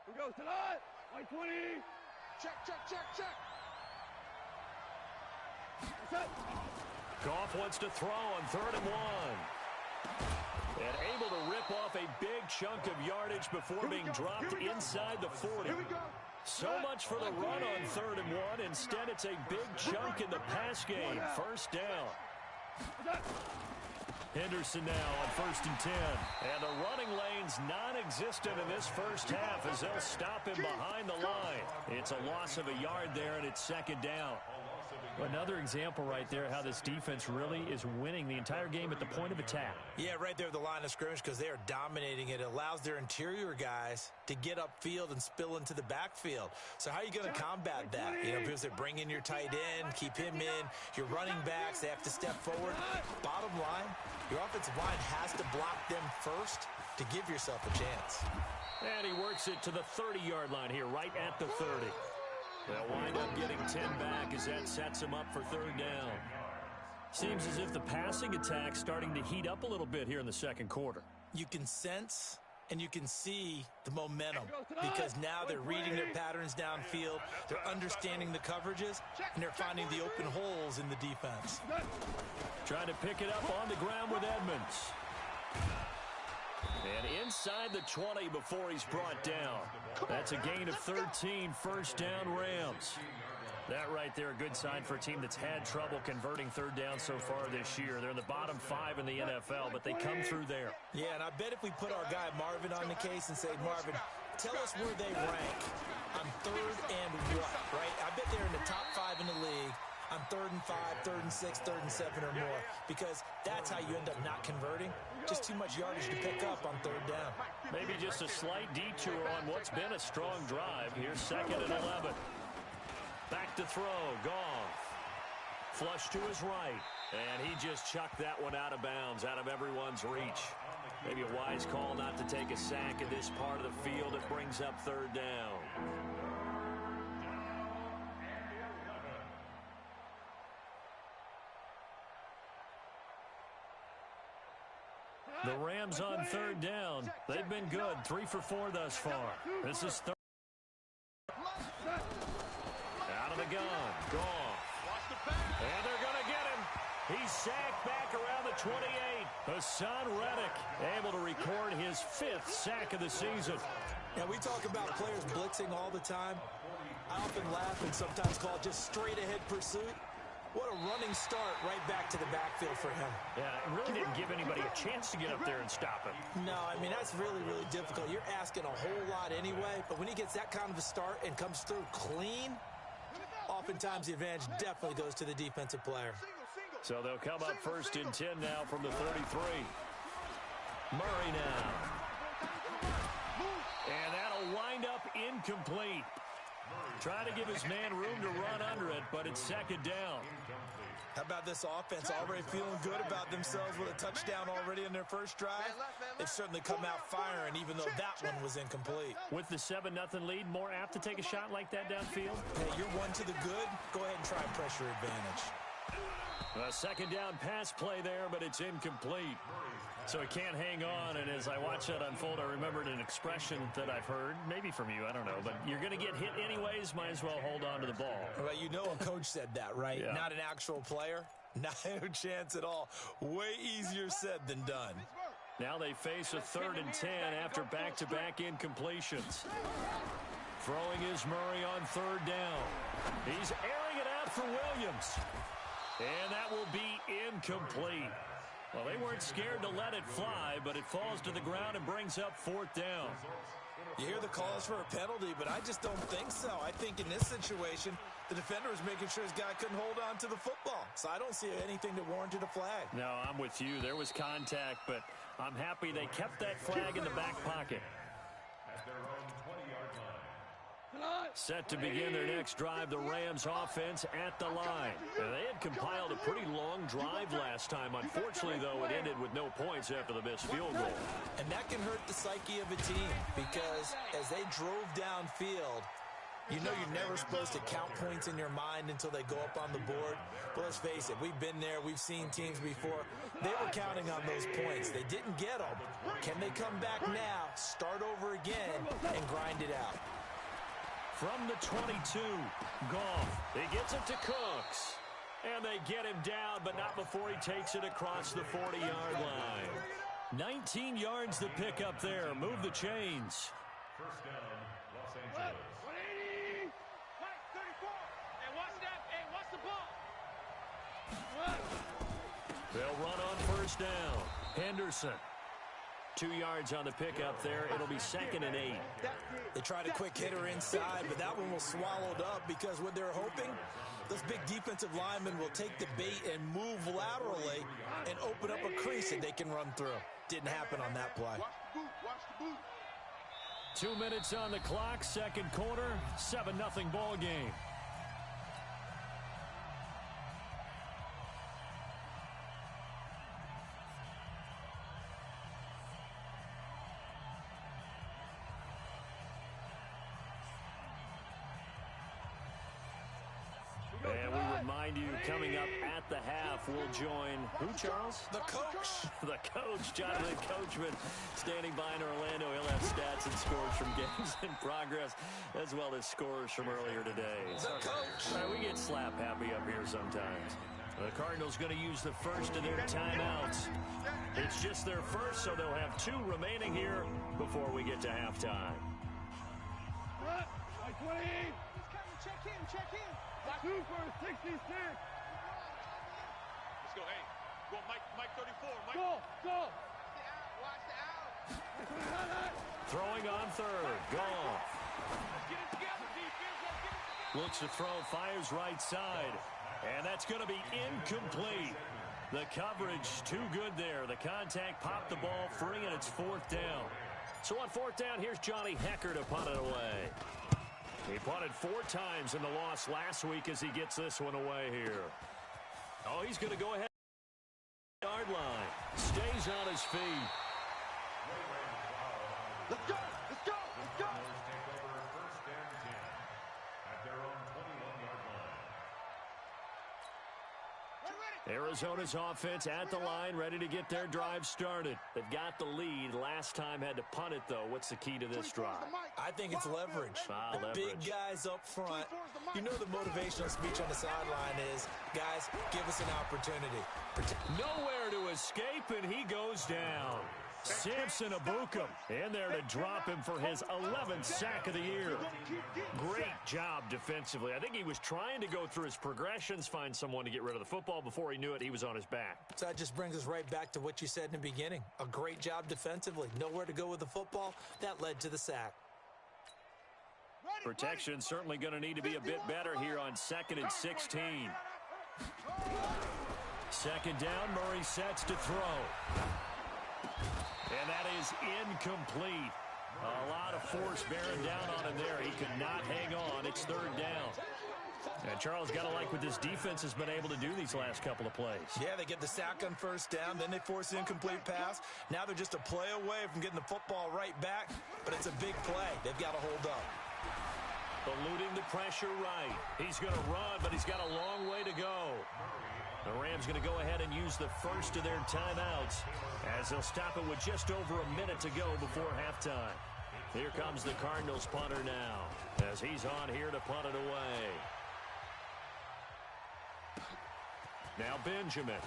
Here we go, tonight. 20. Check, check, check, check. Goff wants to throw on 3rd and 1. And able to rip off a big chunk of yardage before being dropped inside the 40. So much for the run on 3rd and 1. Instead, it's a big chunk in the pass game. First down. Henderson now on 1st and 10. And the running lane's non-existent in this first half as they'll stop him behind the line. It's a loss of a yard there, and it's 2nd down. Another example right there how this defense really is winning the entire game at the point of attack. Yeah, right there at the line of scrimmage because they are dominating it. It allows their interior guys to get upfield and spill into the backfield. So how are you going to combat that? You know, because they bring in your tight end, keep him in. Your running backs, they have to step forward. Bottom line, your offensive line has to block them first to give yourself a chance. And he works it to the 30-yard line here, right at the 30. They'll wind up getting 10 back as that sets them up for 3rd down. Seems as if the passing attack's starting to heat up a little bit here in the 2nd quarter. You can sense and you can see the momentum because now they're reading their patterns downfield, they're understanding the coverages, and they're finding the open holes in the defense. Trying to pick it up on the ground with Edmonds. And inside the 20 before he's brought down. That's a gain of 13, 1st down Rams. That right there, a good sign for a team that's had trouble converting 3rd down so far this year. They're in the bottom 5 in the NFL, but they come through there. Yeah, and I bet if we put our guy Marvin on the case and say, Marvin, tell us where they rank on 3rd and what, right? I bet they're in the top 5 in the league on 3rd and 5, 3rd and 6, 3rd and 7 or more, because that's how you end up not converting. Just too much yardage to pick up on 3rd down. Maybe just a slight detour on what's been a strong drive. Here's 2nd and 11. Back to throw, Goff. Flush to his right, and he just chucked that one out of bounds, out of everyone's reach. Maybe a wise call not to take a sack in this part of the field. It brings up 3rd down. The Rams on 3rd down. They've been good, 3 for 4 thus far. This is 3rd. Out of the gun, Goff. And they're going to get him. He's sacked back around the 28. Hassan Reddick able to record his 5th sack of the season. Yeah, we talk about players blitzing all the time. I often laugh and sometimes call it just straight-ahead pursuit. What a running start right back to the backfield for him. Yeah, it really didn't give anybody a chance to get up there and stop him. No, I mean, that's really, really difficult. You're asking a whole lot anyway, but when he gets that kind of a start and comes through clean, oftentimes the advantage definitely goes to the defensive player. So they'll come up 1st and 10 now from the 33. Murray now. And that'll wind up incomplete. Trying to give his man room to run under it, but it's 2nd down. How about this offense already feeling good about themselves with a touchdown already in their first drive? They've certainly come out firing, even though that one was incomplete. With the 7-0 lead, more apt to take a shot like that downfield? Hey, you're one to the good. Go ahead and try pressure advantage. A 2nd down pass play there, but it's incomplete. So he can't hang on, and as I watch that unfold, I remembered an expression that I've heard, maybe from you, I don't know, but you're going to get hit anyways, might as well hold on to the ball. Well, you know a coach said that, right? Yeah. Not an actual player. Not a chance at all. Way easier said than done. Now they face a 3rd and 10 after back-to-back incompletions. Throwing is Murray on 3rd down. He's airing it out for Williams. And that will be incomplete. Well, they weren't scared to let it fly, but it falls to the ground and brings up 4th down. You hear the calls for a penalty, but I just don't think so. I think in this situation, the defender was making sure his guy couldn't hold on to the football. So I don't see anything that warranted a flag. No, I'm with you. There was contact, but I'm happy they kept that flag in the back pocket. Set to begin their next drive, the Rams offense at the line. And they had compiled a pretty long drive last time. Unfortunately, though, it ended with no points after the missed field goal. And that can hurt the psyche of a team because as they drove downfield, You know you're never supposed to count points in your mind until they go up on the board. But let's face it, we've been there. We've seen teams before. They were counting on those points. They didn't get them. Can they come back now, start over again, and grind it out? From the 22, Goff. He gets it to Cooks. And they get him down, but not before he takes it across the 40-yard line. 19 yards to pick up there. Move the chains. First down, Los Angeles. 180. Mike, 34. Hey, watch that. Hey, watch the ball. They'll run on first down. Henderson. 2 yards on the pickup there. It'll be 2nd and 8. They tried a quick hitter inside, but that one was swallowed up because what they're hoping, those big defensive linemen will take the bait and move laterally and open up a crease that they can run through. Didn't happen on that play. Watch the boot. 2 minutes on the clock, second quarter, 7-0 ball game. And we remind you, coming up at the half, we'll join who, Charles? The coach. The coach, Jonathan Coachman, standing by in Orlando. He'll have stats and scores from games in progress, as well as scores from earlier today. The coach. We get slap happy up here sometimes. The Cardinals going to use the first of their timeouts. It's just their first, so they'll have 2 remaining here before we get to halftime. 20. Check in. 2 for 66. Let's go, hey. Go, Mike 34. Mike. Go. Watch the out. Throwing on third. Goff. Let's get it together, defense. Let's get it together. Looks to throw, fires right side. And that's going to be incomplete. The coverage too good there. The contact popped the ball free, and it's 4th down. So on 4th down, here's Johnny Hecker to punt it away. He punted 4 times in the loss last week as he gets this one away here. Oh, he's going to go ahead. Yard line. Stays on his feet. Let's go. Arizona's offense at the line, ready to get their drive started. They've got the lead. Last time had to punt it, though. What's the key to this drive? I think it's leverage. The Leverage. big guys up front. You know the motivational speech on the sideline is, guys, give us an opportunity. Nowhere to escape, and he goes down. Samson Abukum in there to drop him for his 11th sack of the year. Great job defensively. I think he was trying to go through his progressions, find someone to get rid of the football. Before he knew it, he was on his back. So that just brings us right back to what you said in the beginning. A great job defensively. Nowhere to go with the football. That led to the sack. Protection certainly going to need to be a bit better here on 2nd and 16. 2nd down, Murray sets to throw. And that is incomplete. A lot of force bearing down on him there. He could not hang on. It's 3rd down. And Charles, got to like what this defense has been able to do these last couple of plays. Yeah, they get the sack on 1st down, then they force the incomplete pass. Now they're just a play away from getting the football right back, but it's a big play. They've got to hold up. Eluding the pressure right. He's going to run, but he's got a long way to go. The Rams going to go ahead and use the first of their timeouts as they'll stop it with just over a minute to go before halftime. Here comes the Cardinals punter now as he's on here to punt it away. Now Benjamin.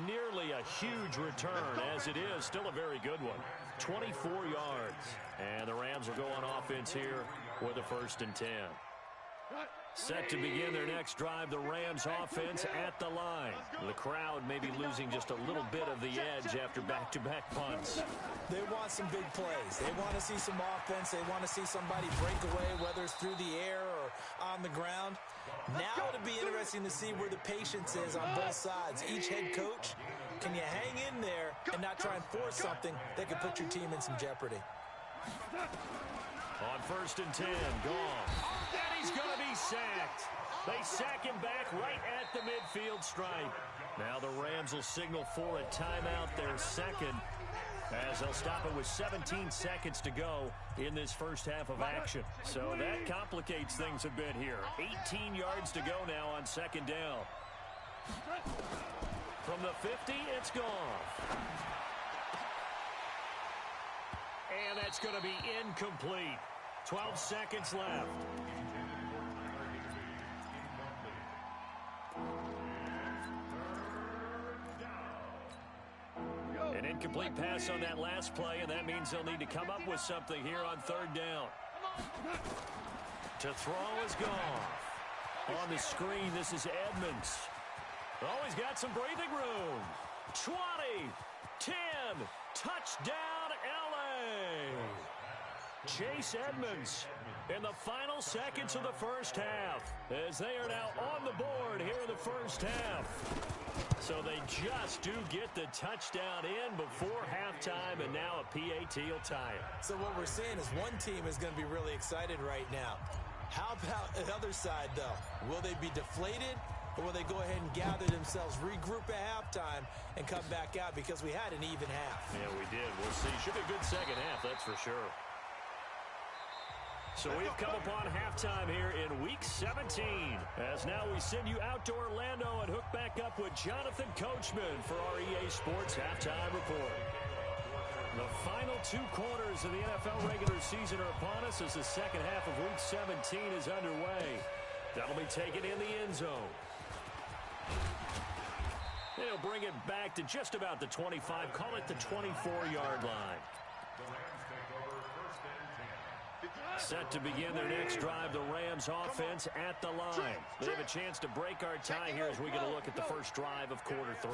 Nearly a huge return, as it is still a very good one. 24 yards. And the Rams will go on offense here with a 1st and 10. Set to begin their next drive, the Rams offense at the line. The crowd may be losing just a little bit of the edge after back-to-back punts. They want some big plays. They want to see some offense. They want to see somebody break away, whether it's through the air or on the ground. Now it'll be interesting to see where the patience is on both sides. Each head coach, can you hang in there and not try and force something that could put your team in some jeopardy? On 1st and 10, Goff. And he's going to be sacked. They sack him back right at the midfield stripe. Now the Rams will signal for a timeout, their 2nd. as they'll stop it with 17 seconds to go in this first half of action. So that complicates things a bit here. 18 yards to go now on second down. From the 50, it's gone. And that's going to be incomplete. 12 seconds left. An incomplete pass on that last play, and that means they'll need to come up with something here on third down. To throw is gone. On the screen, this is Edmonds. Oh, he's got some breathing room. 20, 10, touchdown, L.A. Chase Edmonds in the final seconds of the first half, as they are now on the board here in the first half. So they just do get the touchdown in before halftime, and now a PAT will tie it. So what we're saying is one team is going to be really excited right now. How about the other side, though? Will they be deflated, or will they go ahead and gather themselves, regroup at halftime, and come back out because we had an even half? Yeah, we did. We'll see. Should be a good second half, that's for sure. So we've come upon halftime here in Week 17. As now we send you out to Orlando and hook back up with Jonathan Coachman for our EA Sports Halftime Report. The final 2 quarters of the NFL regular season are upon us as the second half of Week 17 is underway. That'll be taken in the end zone. They'll bring it back to just about the 25, call it the 24-yard line. Set to begin their next drive, the Rams offense at the line. They have a chance to break our tie here as we get a look at the first drive of quarter 3.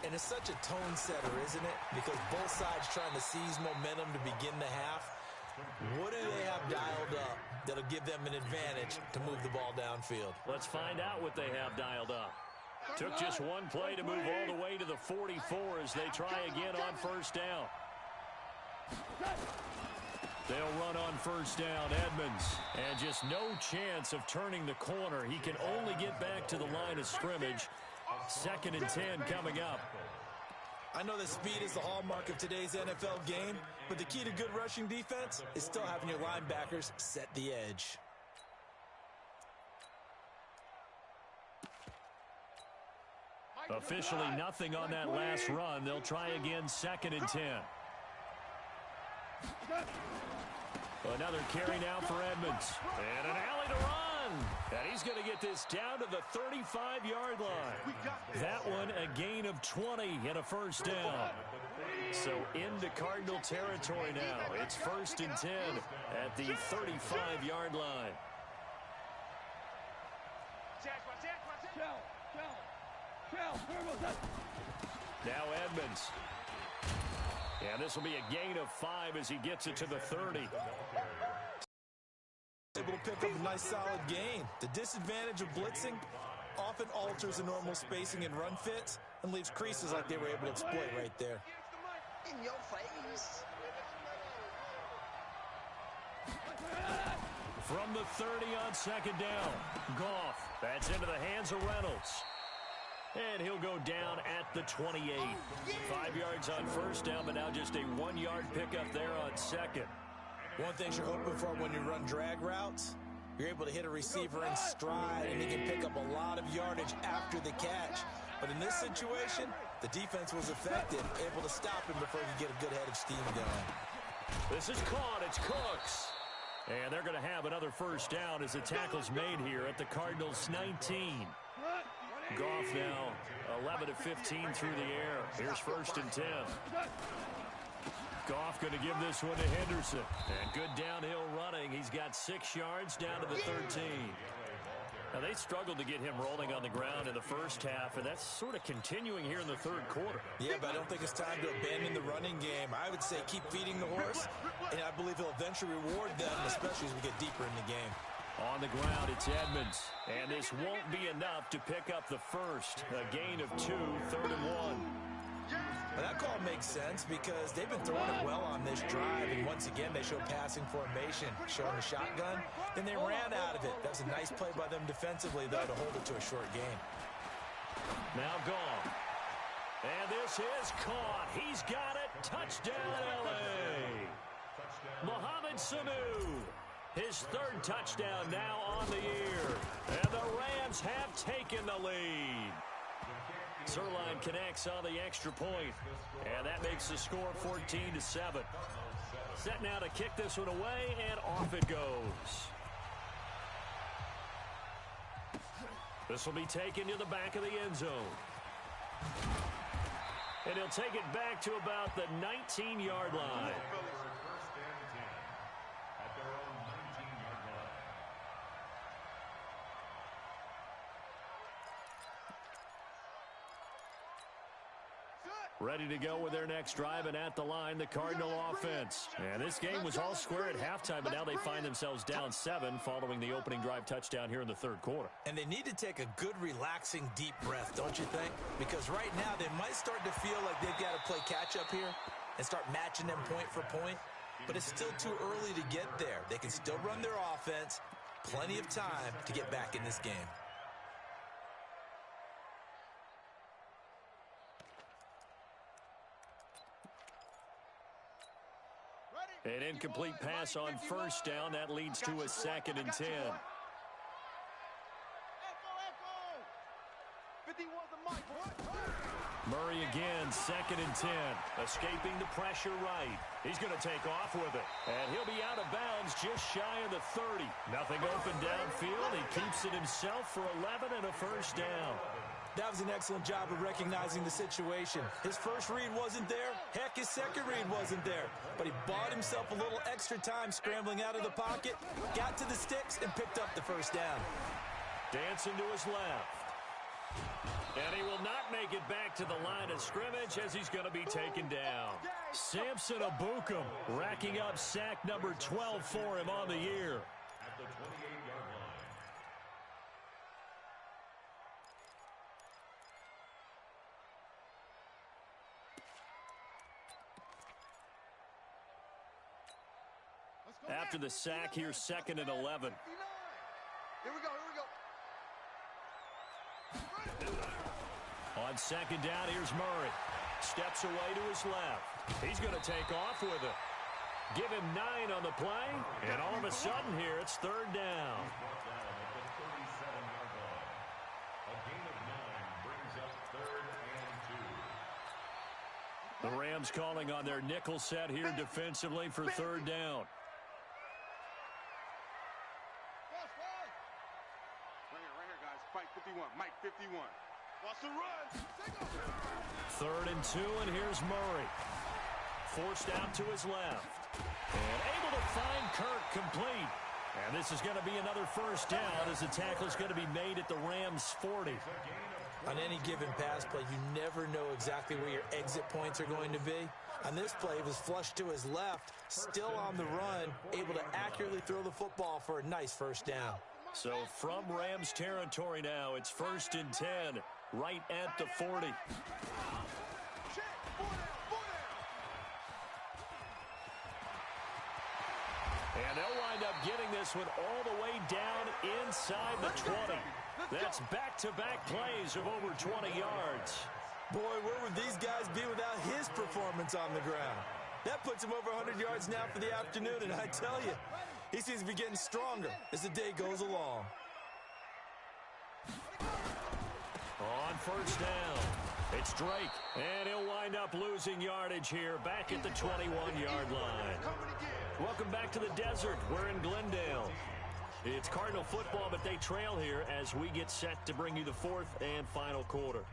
And it's such a tone setter, isn't it? Because both sides trying to seize momentum to begin the half. What do they have dialed up that'll give them an advantage to move the ball downfield? Let's find out what they have dialed up. Took just one play to move all the way to the 44 as they try again on first down. They'll run on first down, Edmonds. And just no chance of turning the corner. He can only get back to the line of scrimmage. 2nd and 10 coming up. I know that speed is the hallmark of today's NFL game, but the key to good rushing defense is still having your linebackers set the edge. Officially nothing on that last run. They'll try again, 2nd and 10. Another carry now for Edmonds. And an alley to run. And he's going to get this down to the 35-yard line. That one a gain of 20 and a first down. So into Cardinal territory now. It's 1st and 10 at the 35-yard line. Now Edmonds. And this will be a gain of 5 as he gets it to the 30. Able to pick up a nice solid gain. The disadvantage of blitzing often alters the normal spacing and run fits and leaves creases like they were able to exploit right there. In your face. From the 30 on 2nd down. Goff. That's into the hands of Reynolds. And he'll go down at the 28. 5 yards on first down, but now just a 1-yard pickup there on 2nd. One thing you're hoping for when you run drag routes, you're able to hit a receiver in stride, and he can pick up a lot of yardage after the catch. But in this situation, the defense was effective, able to stop him before he could get a good head of steam going. This is caught. It's Cooks. And they're going to have another first down as the tackle's made here at the Cardinals' 19. Goff now 11 of 15 through the air. Here's 1st and 10. Goff going to give this one to Henderson. And good downhill running. He's got 6 yards down to the 13. Now, they struggled to get him rolling on the ground in the first half, and that's sort of continuing here in the 3rd quarter. Yeah, but I don't think it's time to abandon the running game. I would say keep feeding the horse, and I believe he'll eventually reward them, especially as we get deeper in the game. On the ground, it's Edmonds. And this won't be enough to pick up the first. A gain of 2, 3rd and 1. Well, that call makes sense because they've been throwing it well on this drive, and once again they show passing formation, showing a shotgun. Then they ran out of it. That was a nice play by them defensively, though, to hold it to a short gain. Now Goff. And this is caught. He's got it Touchdown, L.A. Mohamed Sanu. His third touchdown now on the year. And the Rams have taken the lead. Sirline connects on the extra point. And that makes the score 14-7. Set now to kick this one away, and off it goes. This will be taken to the back of the end zone. And he'll take it back to about the 19-yard line. Ready to go with their next drive, and at the line, the Cardinal offense. And this game was all square at halftime, but now they find themselves down 7 following the opening drive touchdown here in the third quarter. And they need to take a good, relaxing, deep breath, don't you think? Because right now, they might start to feel like they've got to play catch-up here and start matching them point for point. But it's still too early to get there. They can still run their offense. Plenty of time to get back in this game. An incomplete pass on first down. That leads to a 2nd and 10. Murray again, 2nd and 10. Escaping the pressure right. He's going to take off with it. And he'll be out of bounds just shy of the 30. Nothing open downfield. He keeps it himself for 11 and a first down. That was an excellent job of recognizing the situation. His first read wasn't there. Heck, his second read wasn't there. But he bought himself a little extra time scrambling out of the pocket, got to the sticks, and picked up the first down. Dancing to his left. And he will not make it back to the line of scrimmage as he's going to be taken down. Samson Abukum racking up sack number 12 for him on the year. At the 28-yard line. After the sack, here's 2nd and 11. Here we go. On 2nd down, here's Murray. Steps away to his left. He's going to take off with it. Give him 9 on the play, and all of a sudden here, it's 3rd down. A gain of 9 brings up 3rd and 2. The Rams calling on their nickel set here defensively for 3rd down. Right here, guys. Fight 51. Mike 51. Wants to run. 3rd and 2, and here's Murray. Forced out to his left. And able to find Kirk complete. And this is going to be another first down as the tackle is going to be made at the Rams' 40. On any given pass play, you never know exactly where your exit points are going to be. On this play, he was flushed to his left, still on the run, able to accurately throw the football for a nice first down. So from Rams territory now, it's 1st and 10, right at the 40. And they'll wind up getting this one all the way down inside the 20. That's back-to-back plays of over 20 yards. Boy, where would these guys be without his performance on the ground? That puts him over 100 yards now for the afternoon, and I tell you, he seems to be getting stronger as the day goes along. On first down, it's Drake, and he'll wind up losing yardage here back at the 21-yard line. Welcome back to the desert. We're in Glendale. It's Cardinal football, but they trail here as we get set to bring you the 4th and final quarter.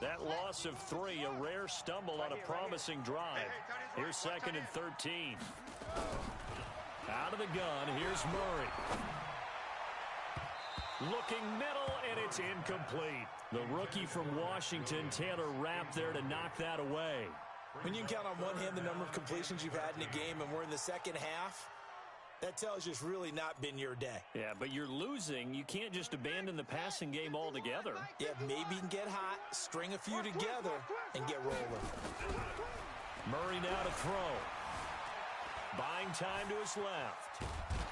That loss of 3, a rare stumble on a promising drive. Here's 2nd and 13. Out of the gun, here's Murray. Looking middle, and it's incomplete. The rookie from Washington, Taylor Rapp, there to knock that away. When you can count on one hand the number of completions you've had in a game and we're in the second half, that tells you it's really not been your day. Yeah, but you're losing. You can't just abandon the passing game altogether. Yeah, maybe you can get hot, string a few together, and get rolling. Murray now to throw. Buying time to his left.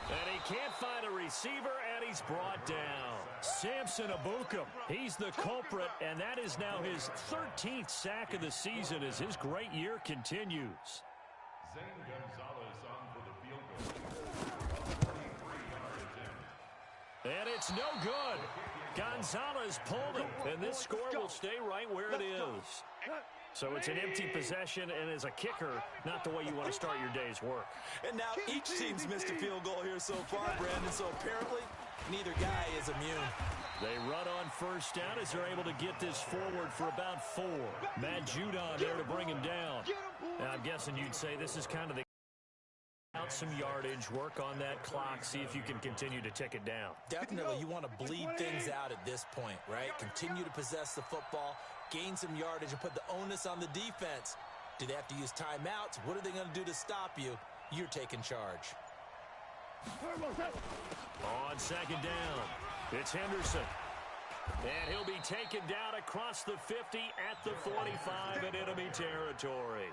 And he can't find a receiver, and he's brought down. Samson Abukum, he's the culprit, and that is now his 13th sack of the season as his great year continues. Zane Gonzalez on for the field goal. And it's no good. Gonzalez pulled it, and this score will stay right where it is. So it's an empty possession, and as a kicker, not the way you want to start your day's work. And now each team's missed a field goal here so far, Brandon, so apparently neither guy is immune. They run on first down as they're able to get this forward for about 4. Matt Judon there to bring him down. Now, I'm guessing you'd say this is kind of the out some yardage, work on that clock, see if you can continue to tick it down. Definitely, you want to bleed things out at this point, right? Continue to possess the football, gain some yardage, and put the onus on the defense. Do they have to use timeouts? What are they going to do to stop you? You're taking charge. On second down, it's Henderson. And he'll be taken down across the 50 at the 45 in enemy territory.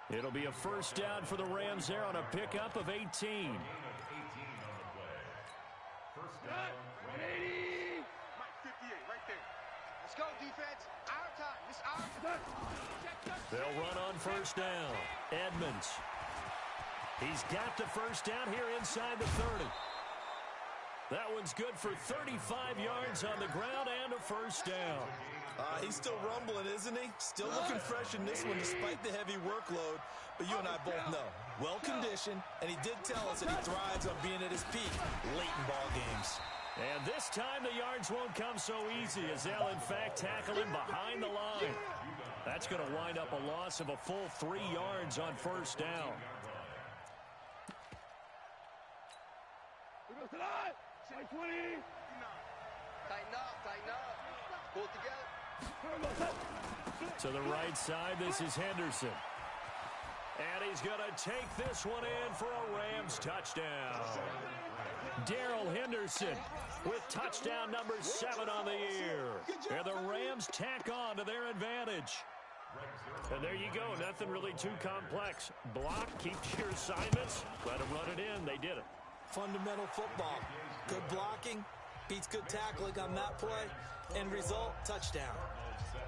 It'll be a first down for the Rams there on a pickup of 18. First down, 180. Mike 58, right there. Let's go, defense. Our time. It's our time. They'll run on first down. Edmonds. He's got the first down here inside the 30. That one's good for 35 yards on the ground and a first down. He's still rumbling, isn't he? Still looking fresh in this one despite the heavy workload. But you and I both know, well-conditioned, and he did tell us that he thrives on being at his peak late in ball games. And this time the yards won't come so easy as they'll, in fact, tackle him behind the line. That's going to wind up a loss of a full 3 yards on first down. Tighten up. Pull it together. To the right side, this is Henderson. And he's going to take this one in for a Rams touchdown. Darrell Henderson with touchdown number 7 on the year. And the Rams tack on to their advantage. And there you go. Nothing really too complex. Block, keep your assignments, let them run it in. They did it. Fundamental football. Good blocking beats good tackling on that play. End result, touchdown.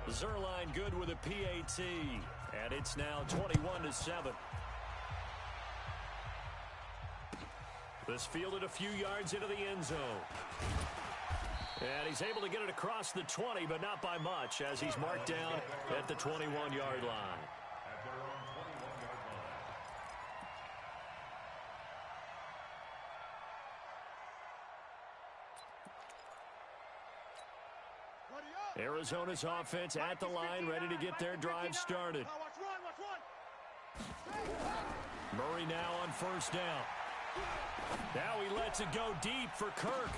Zerline good with a PAT. And it's now 21-7. This fielded a few yards into the end zone. And he's able to get it across the 20, but not by much, as he's marked down at the 21-yard line. Arizona's offense at the line, ready to get their drive started. Murray now on first down. Now he lets it go deep for Kirk.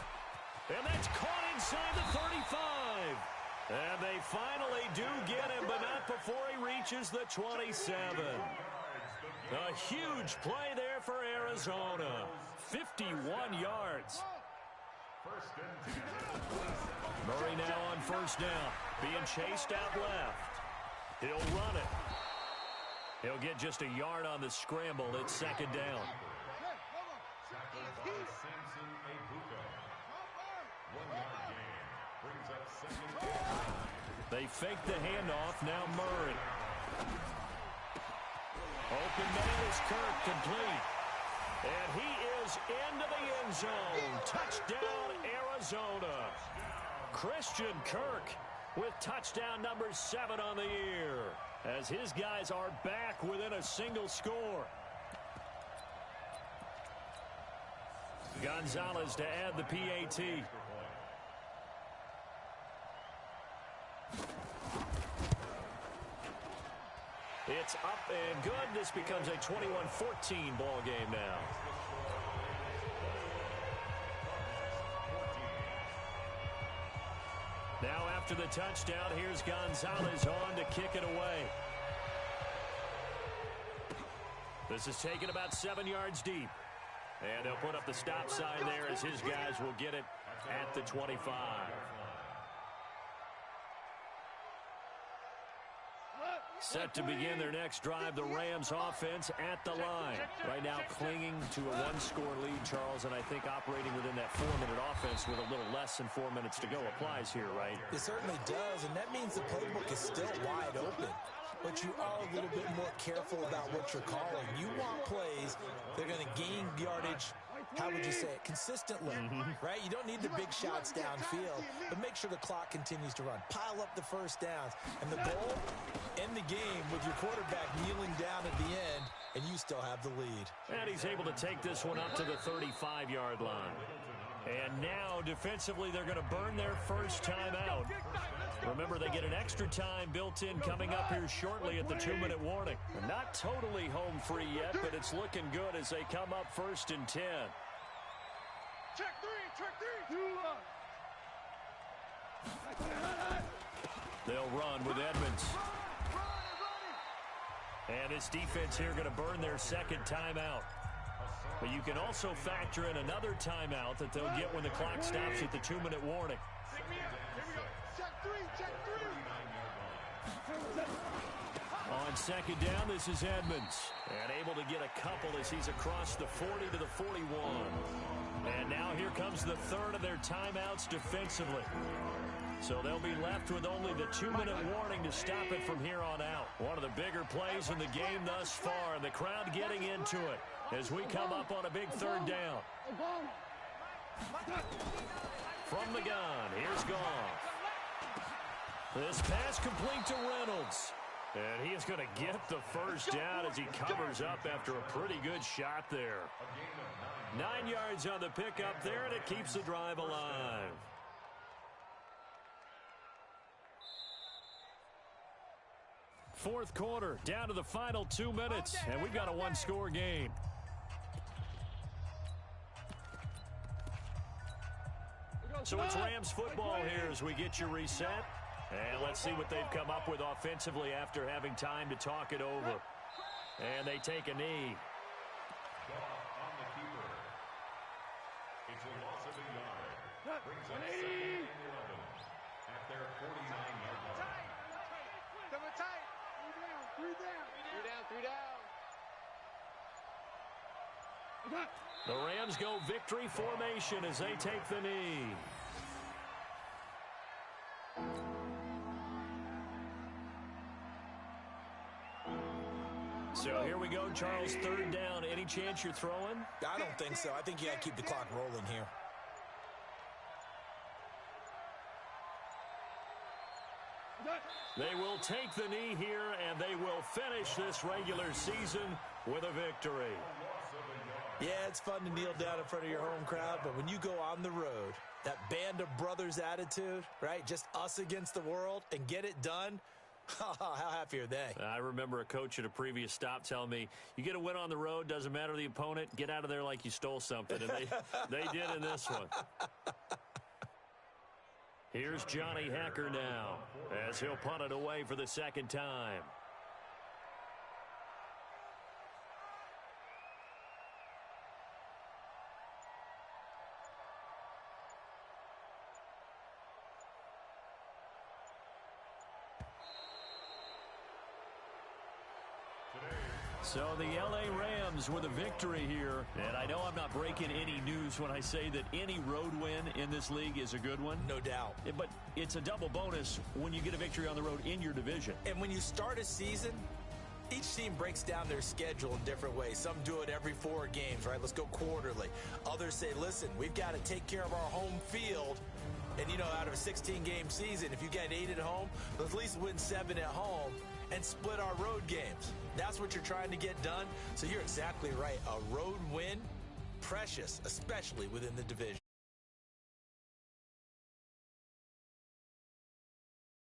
And that's caught inside the 35. And they finally do get him, but not before he reaches the 27. A huge play there for Arizona. 51 yards. Murray now on first down, being chased out left. He'll run it. He'll get just a yard on the scramble. It's second down. They fake the handoff. Now Murray. Open man is Kirk, complete. And he is into the end zone. Touchdown, Arizona. Christian Kirk with touchdown number 7 on the year, as his guys are back within a single score. Gonzalez to add the PAT. It's up and good. This becomes a 21-14 ball game now. Now after the touchdown, here's Gonzalez on to kick it away. This is taken about 7 yards deep. And they'll put up the stop sign there as his guys will get it at the 25. Set to begin their next drive, the Rams offense at the line. Right now clinging to a one-score lead, Charles, and I think operating within that 4-minute offense with a little less than 4 minutes to go applies here, right? It certainly does, and that means the playbook is still wide open. But you are a little bit more careful about what you're calling. You want plays that are going to gain yardage, how would you say it, consistently, right? You don't need the big shots downfield, but make sure the clock continues to run. Pile up the first downs. And the goal, end the game with your quarterback kneeling down at the end, and you still have the lead. And he's able to take this one up to the 35-yard line. And now, defensively, they're going to burn their first time out. Remember, they get an extra time built in coming up here shortly at the 2-minute warning. They're not totally home free yet, but it's looking good as they come up 1st and 10. Check three. They'll run with Edmonds. And this defense here going to burn their second timeout. But you can also factor in another timeout that they'll get when the clock stops at the 2-minute warning. Check three. On second down, this is Edmonds. And able to get a couple as he's across the 40 to the 41. And now here comes the third of their timeouts defensively. So they'll be left with only the 2-minute warning to stop it from here on out. One of the bigger plays in the game thus far, and the crowd getting into it as we come up on a big third down. From the gun, here's Goff. This pass complete to Reynolds. And he is going to get the first down as he covers up after a pretty good shot there. 9 yards on the pickup there, and it keeps the drive alive. Fourth quarter, down to the final 2 minutes, and we've got a one-score game. So it's Rams football here as we get you reset. And let's see what they've come up with offensively after having time to talk it over. And they take a knee. On the keeper. It's a loss of a yard. Brings up 2nd and 11 at their 49-yard line. Double tight. Three down. The Rams go victory formation as they take the knee. So here we go, Charles, third down. Any chance you're throwing? I don't think so. I think you got to keep the clock rolling here. They will take the knee here, and they will finish this regular season with a victory. Yeah, it's fun to kneel down in front of your home crowd, but when you go on the road, that band of brothers attitude, right, just us against the world, and get it done, how happy are they? I remember a coach at a previous stop telling me, you get a win on the road, doesn't matter the opponent, get out of there like you stole something. And they did in this one. Here's Johnny Hacker now as he'll punt it away for the second time. So the L.A. Rams with a victory here. And I know I'm not breaking any news when I say that any road win in this league is a good one. No doubt. But it's a double bonus when you get a victory on the road in your division. And when you start a season, each team breaks down their schedule in different ways. Some do it every 4 games, right? Let's go quarterly. Others say, listen, we've got to take care of our home field. And, you know, out of a 16-game season, if you get 8 at home, let's at least win 7 at home and split our road games. That's what you're trying to get done. So you're exactly right. A road win, precious, especially within the division.